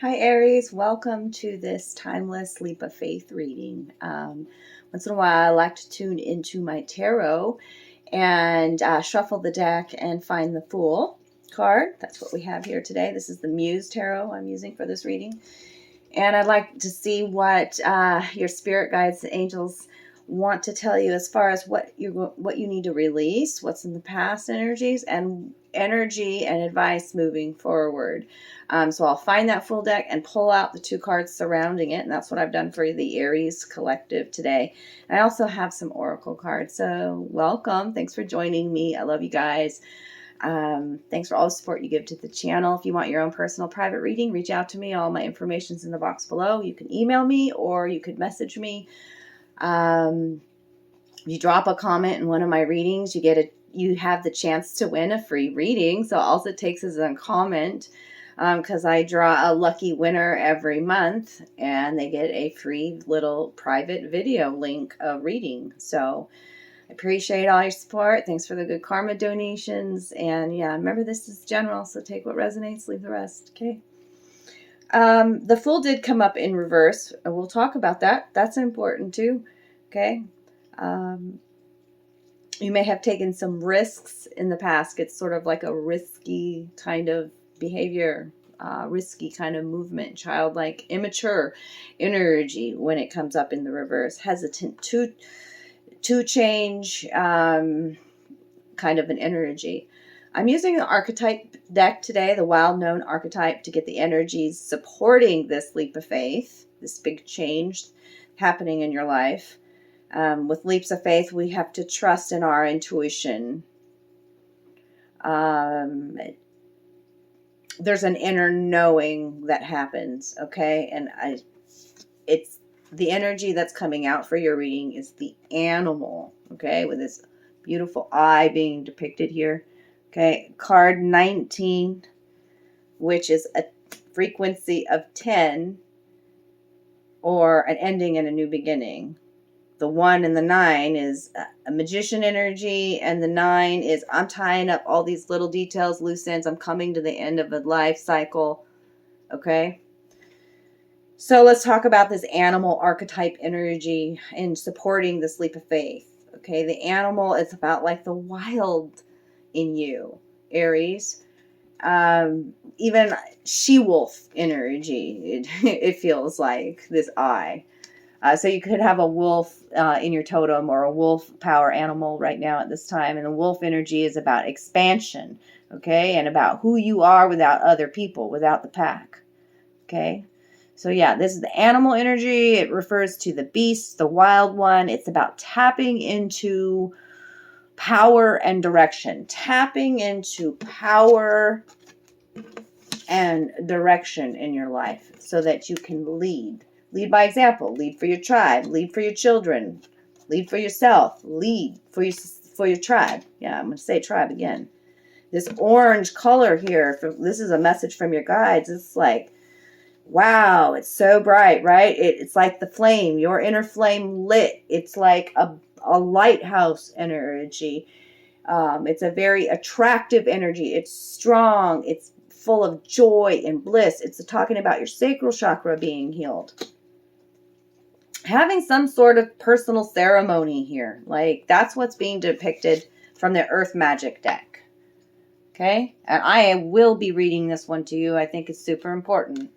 Hi Aries, welcome to this timeless leap of faith reading. Once in a while I like to tune into my tarot and shuffle the deck and find the Fool card. That's what we have here today. This is the Muse Tarot I'm using for this reading. And I'd like to see what your spirit guides, the angels, want to tell you as far as what you need to release, what's in the past energies, and energy and advice moving forward. So I'll find that full deck and pull out the two cards surrounding it, and that's what I've done for the Aries collective today. And I also have some oracle cards. So welcome. Thanks for joining me. I love you guys. Thanks for all the support you give to the channel. If you want your own personal private reading, reach out to me. All my information's in the box below. You can email me or you could message me. If you drop a comment in one of my readings, you have the chance to win a free reading. So all it takes is a comment, because I draw a lucky winner every month and they get a free little private video link of reading. So I appreciate all your support. Thanks for the good karma donations. And yeah, remember, this is general, so take what resonates, leave the rest. Okay. The Fool did come up in reverse. We'll talk about that. That's important too. Okay. You may have taken some risks in the past. It's sort of like a risky kind of behavior, risky kind of movement, childlike, immature energy when it comes up in the reverse, hesitant to change, kind of an energy. I'm using the archetype deck today, the wild known archetype, to get the energies supporting this leap of faith, this big change happening in your life. With leaps of faith, we have to trust in our intuition. There's an inner knowing that happens, okay? And it's the energy that's coming out for your reading is the animal, okay? With this beautiful eye being depicted here, okay? Card 19, which is a frequency of 10, or an ending and a new beginning. The 1 and the 9 is a magician energy, and the 9 is I'm tying up all these little details, loose ends. I'm coming to the end of a life cycle, okay? So let's talk about this animal archetype energy and supporting this leap of faith, okay? The animal is about like the wild in you, Aries. Even she-wolf energy, it feels like, this eye. So you could have a wolf in your totem, or a wolf power animal right now at this time. And the wolf energy is about expansion, okay? And about who you are without other people, without the pack, okay? So yeah, this is the animal energy. It refers to the beast, the wild one. It's about tapping into power and direction. Tapping into power and direction in your life so that you can lead. Lead by example. Lead for your tribe. Lead for your children. Lead for yourself. Lead for your tribe. Yeah, I'm going to say tribe again. This orange color here, this is a message from your guides. It's like, wow, it's so bright, right? It's like the flame, your inner flame lit. It's like a lighthouse energy. It's a very attractive energy. It's strong. It's full of joy and bliss. It's talking about your sacral chakra being healed. Having some sort of personal ceremony here. Like, that's what's being depicted from the Earth Magic deck. Okay? And I will be reading this one to you. I think it's super important.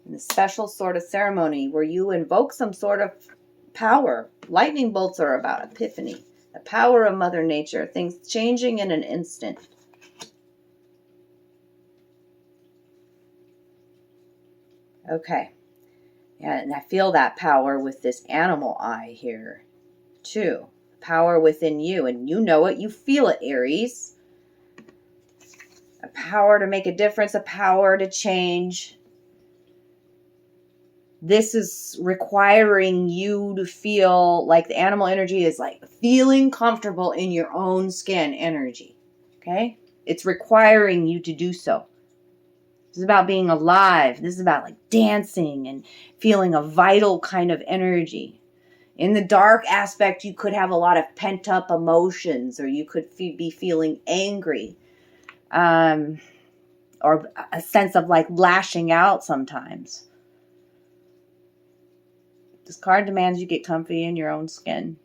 And a special sort of ceremony where you invoke some sort of power. Lightning bolts are about epiphany. The power of Mother Nature. Things changing in an instant. Okay. And I feel that power with this animal eye here, too. Power within you. And you know it. You feel it, Aries. A power to make a difference. A power to change. This is requiring you to feel like the animal energy is like feeling comfortable in your own skin energy. Okay? It's requiring you to do so. This is about being alive. This is about like dancing and feeling a vital kind of energy. In the dark aspect, you could have a lot of pent up emotions, or you could be feeling angry. or a sense of like lashing out sometimes. This card demands you get comfy in your own skin.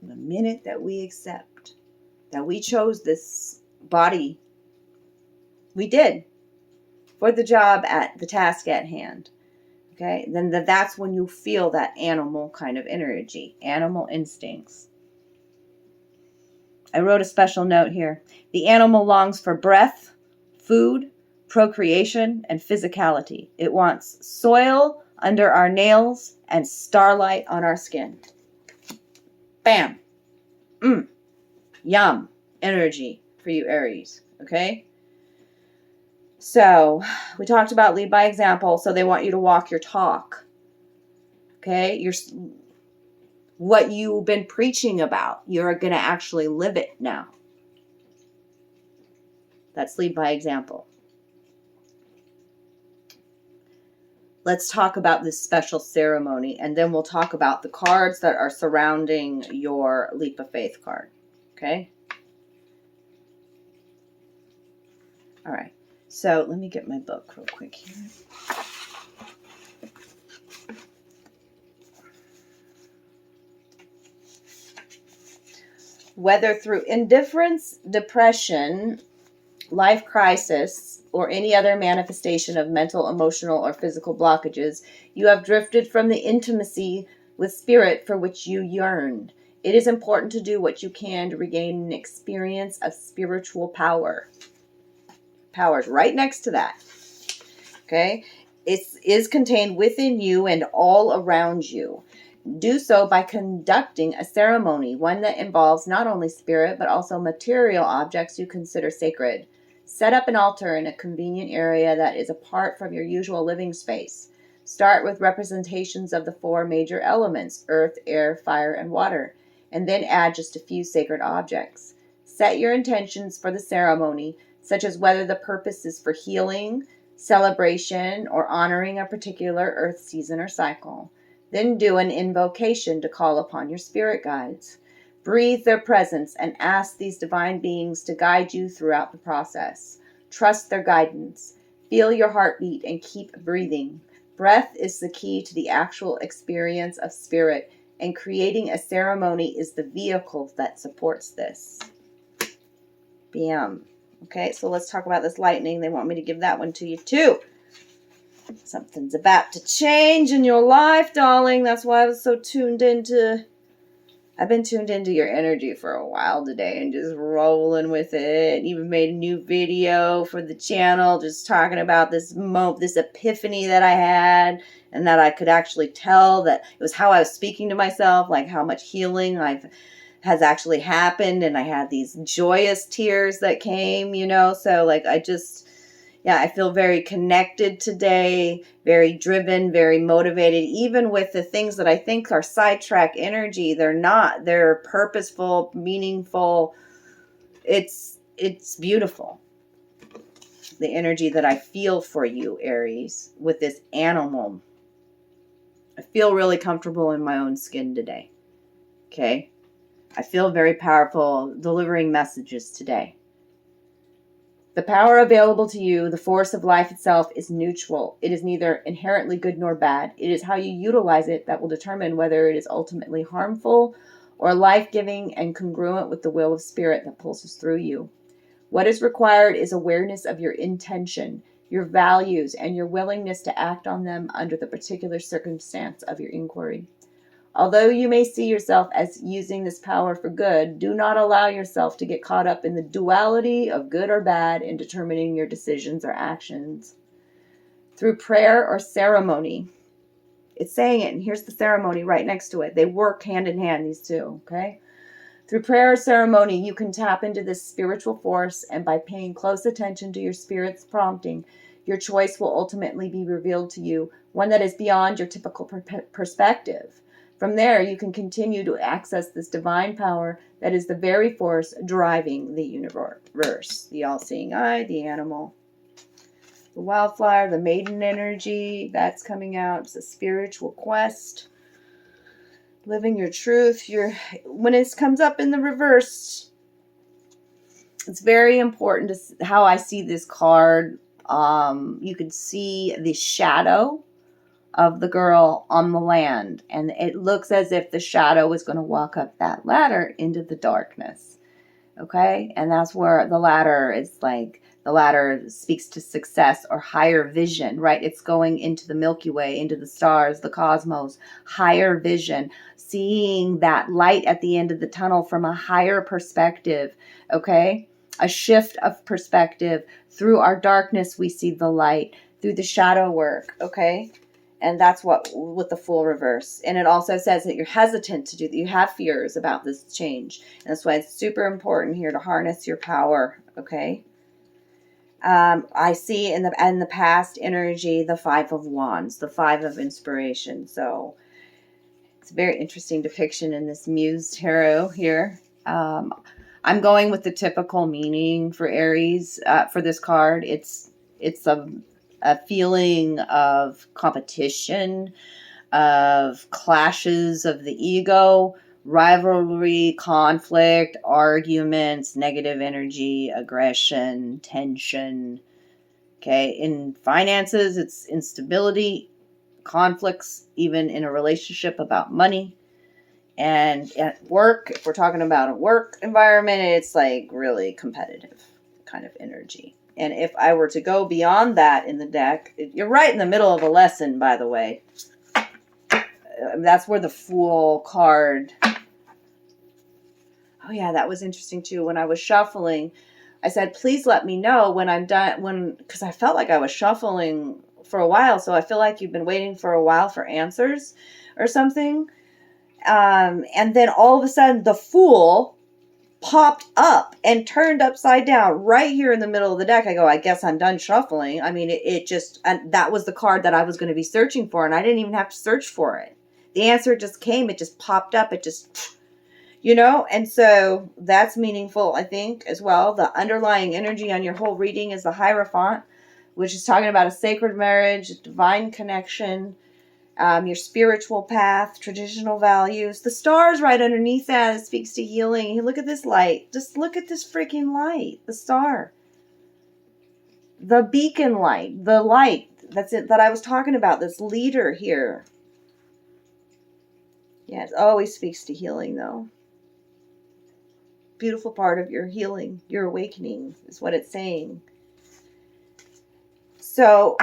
The minute that we accept that we chose this body, we did, for the job at the task at hand, okay, then that's when you feel that animal kind of energy, animal instincts. I wrote a special note here. The animal longs for breath, food, procreation, and physicality. It wants soil under our nails and starlight on our skin. Bam. Yum. Energy for you, Aries. Okay? So, we talked about lead by example. So they want you to walk your talk. Okay? What you've been preaching about, you're going to actually live it now. That's lead by example. Let's talk about this special ceremony, and then we'll talk about the cards that are surrounding your Leap of Faith card. Okay? All right. So let me get my book real quick here. Whether through indifference, depression, life crisis, or any other manifestation of mental, emotional, or physical blockages, you have drifted from the intimacy with spirit for which you yearned. It is important to do what you can to regain an experience of spiritual power. Power's right next to that. Okay? It is contained within you and all around you. Do so by conducting a ceremony, one that involves not only spirit, but also material objects you consider sacred. Set up an altar in a convenient area that is apart from your usual living space. Start with representations of the 4 major elements, earth, air, fire, and water, and then add just a few sacred objects. Set your intentions for the ceremony, such as whether the purpose is for healing, celebration, or honoring a particular earth season or cycle. Then do an invocation to call upon your spirit guides. Breathe their presence and ask these divine beings to guide you throughout the process. Trust their guidance. Feel your heartbeat and keep breathing. Breath is the key to the actual experience of spirit, and creating a ceremony is the vehicle that supports this. Bam. Okay, so let's talk about this lightning. They want me to give that one to you too. Something's about to change in your life, darling. That's why I was so tuned into... I've been tuned into your energy for a while today and just rolling with it. Even made a new video for the channel just talking about this epiphany that I had, and that I could actually tell that it was how I was speaking to myself, like how much healing has actually happened, and I had these joyous tears that came, so like I feel very connected today, very driven, very motivated, even with the things that I think are sidetrack energy. They're not. They're purposeful, meaningful. It's beautiful. The energy that I feel for you, Aries, with this animal. I feel really comfortable in my own skin today. Okay? I feel very powerful delivering messages today. The power available to you, the force of life itself, is neutral. It is neither inherently good nor bad. It is how you utilize it that will determine whether it is ultimately harmful or life-giving and congruent with the will of spirit that pulses through you. What is required is awareness of your intention, your values, and your willingness to act on them under the particular circumstance of your inquiry. Although you may see yourself as using this power for good, do not allow yourself to get caught up in the duality of good or bad in determining your decisions or actions. Through prayer or ceremony, it's saying it, and here's the ceremony right next to it. They work hand in hand, these two, okay? Through prayer or ceremony, you can tap into this spiritual force, and by paying close attention to your spirit's prompting, your choice will ultimately be revealed to you, one that is beyond your typical perspective. From there, you can continue to access this divine power that is the very force driving the universe. The all-seeing eye, the animal, the wildflower, the maiden energy, that's coming out. It's a spiritual quest. Living your truth. When it comes up in the reverse, it's very important to how I see this card. You could see the shadow of the girl on the land, and it looks as if the shadow was going to walk up that ladder into the darkness. Okay, and that's where the ladder is like, the ladder speaks to success or higher vision, right? It's going into the Milky Way, into the stars, the cosmos, higher vision, seeing that light at the end of the tunnel from a higher perspective, okay? A shift of perspective. Through our darkness, we see the light. Through the shadow work, okay? And that's what with the Fool reverse. And it also says that you're hesitant to do that. You have fears about this change. And that's why it's super important here to harness your power, okay? I see in the past energy, the Five of Wands, the Five of Inspiration. So it's a very interesting depiction in this Muse Tarot here. I'm going with the typical meaning for Aries for this card. It's a feeling of competition, of clashes of the ego, rivalry, conflict, arguments, negative energy, aggression, tension. Okay, in finances, it's instability, conflicts, even in a relationship about money. And at work, if we're talking about a work environment, it's like really competitive kind of energy. And if I were to go beyond that in the deck, you're right in the middle of a lesson, by the way. That's where the Fool card. Oh yeah, that was interesting too. When I was shuffling, I said, please let me know when I'm done, because I felt like I was shuffling for a while. So I feel like you've been waiting for a while for answers or something. And then all of a sudden the Fool popped up and turned upside down right here in the middle of the deck. I go, I guess I'm done shuffling. I mean, it just, and that was the card that I was going to be searching for, and I didn't even have to search for it. The answer just came. It just popped up. It just, and so that's meaningful, I think, as well. The underlying energy on your whole reading is the Hierophant, which is talking about a sacred marriage, divine connection, your spiritual path, traditional values. The stars right underneath that, it speaks to healing. Look at this light. Just look at this freaking light. The star. The beacon light. The light. That's it that I was talking about. This leader here. Yeah, it always speaks to healing, though. Beautiful part of your healing, your awakening, is what it's saying. So,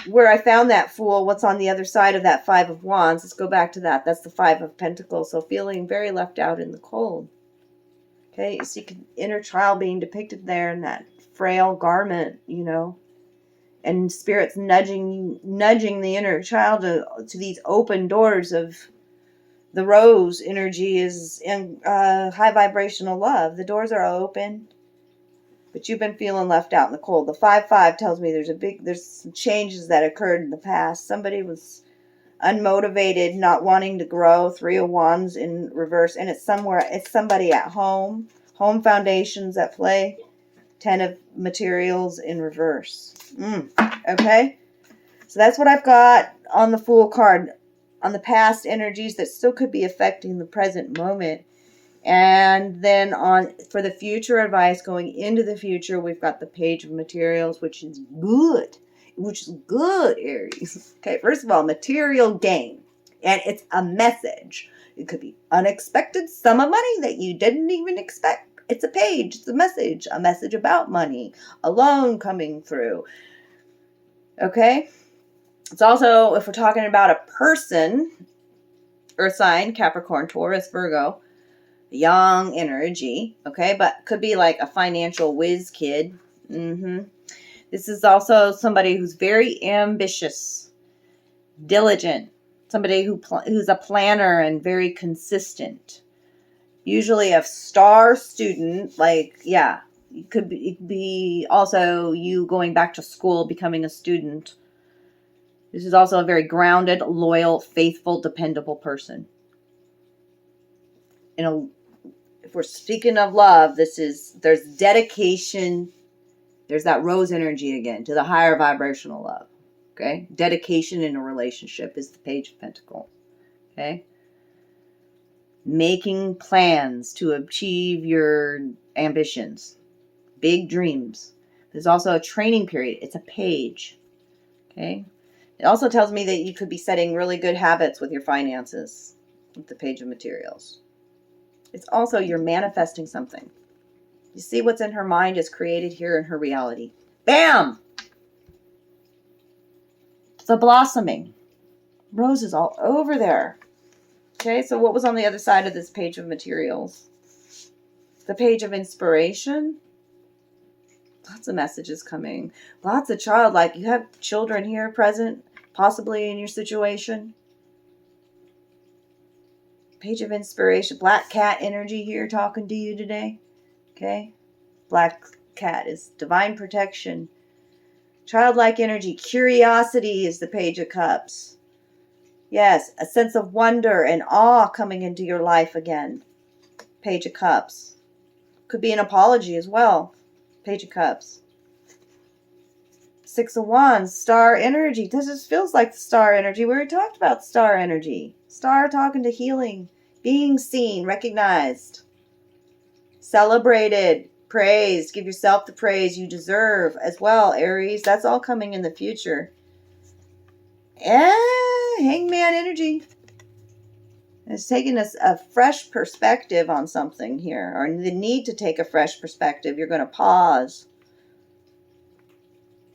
where I found that Fool, what's on the other side of that Five of Wands, let's go back to that. That's the Five of Pentacles. So feeling very left out in the cold. Okay, so you can inner child being depicted there in that frail garment, and spirits nudging the inner child to these open doors of the rose energy is in high vibrational love. The doors are open. But you've been feeling left out in the cold. The 5-5 tells me there's some changes that occurred in the past. Somebody was unmotivated, not wanting to grow. 3 of Wands in reverse. And it's somebody at home. Home foundations at play. 10 of Materials in reverse. Okay? So that's what I've got on the Fool card. On the past energies that still could be affecting the present moment. And then for the future advice, going into the future, we've got the Page of Materials, which is good. Aries. Okay, first of all, material gain. And it's a message. It could be unexpected sum of money that you didn't even expect. It's a page. It's a message about money. A loan coming through. Okay? It's also, if we're talking about a person, Earth sign, Capricorn, Taurus, Virgo, young energy, okay, but could be like a financial whiz kid. This is also somebody who's very ambitious, diligent, somebody who's a planner and very consistent. Usually a star student, it could be also you going back to school, becoming a student. This is also a very grounded, loyal, faithful, dependable person. If we're speaking of love, there's dedication. There's that rose energy again to the higher vibrational love. Okay. Dedication in a relationship is the Page of Pentacles. Okay. Making plans to achieve your ambitions. big dreams. There's also a training period. It's a page. Okay. It also tells me that you could be setting really good habits with your finances with the page of materials. It's also you're manifesting something. You see what's in her mind is created here in her reality. Bam! The blossoming. Roses all over there. Okay, so what was on the other side of this page of materials? The page of inspiration. Lots of messages coming. Lots of childlike. You have children here present, possibly in your situation. Page of inspiration. Black cat energy here talking to you today. Okay. Black cat is divine protection. Childlike energy. Curiosity is the page of cups. Yes, a sense of wonder and awe coming into your life again. Page of cups. Could be an apology as well. Page of cups. Six of Wands, star energy. This just feels like the star energy. We already talked about star energy. Star talking to healing, being seen, recognized, celebrated, praised. Give yourself the praise you deserve as well, Aries. That's all coming in the future. Hangman energy. It's taking us a fresh perspective on something here, or the need to take a fresh perspective. You're going to pause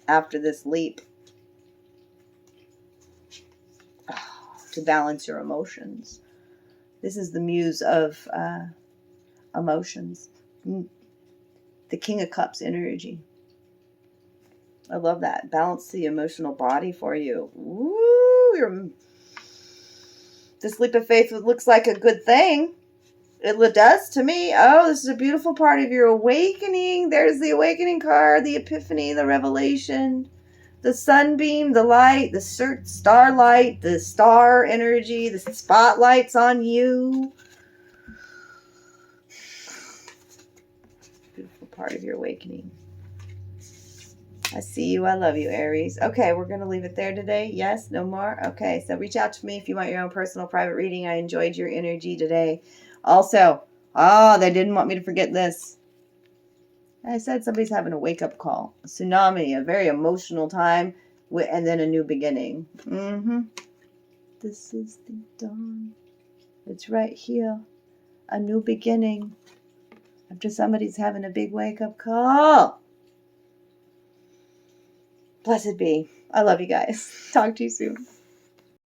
after this leap to balance your emotions. This is the muse of emotions. The King of Cups energy. I love that. Balance the emotional body for you. Woo! This leap of faith looks like a good thing. It does to me. Oh, this is a beautiful part of your awakening. There's the awakening card, the epiphany, the revelation, the sunbeam, the light, the starlight, the star energy, the spotlight's on you. Beautiful part of your awakening. I see you. I love you, Aries. Okay, we're going to leave it there today. Yes? No more? Okay, so reach out to me if you want your own personal private reading. I enjoyed your energy today. Also, they didn't want me to forget this. I said somebody's having a wake-up call. A tsunami, a very emotional time, and then a new beginning. This is the dawn. It's right here. A new beginning. After somebody's having a big wake-up call. Blessed be. I love you guys. Talk to you soon.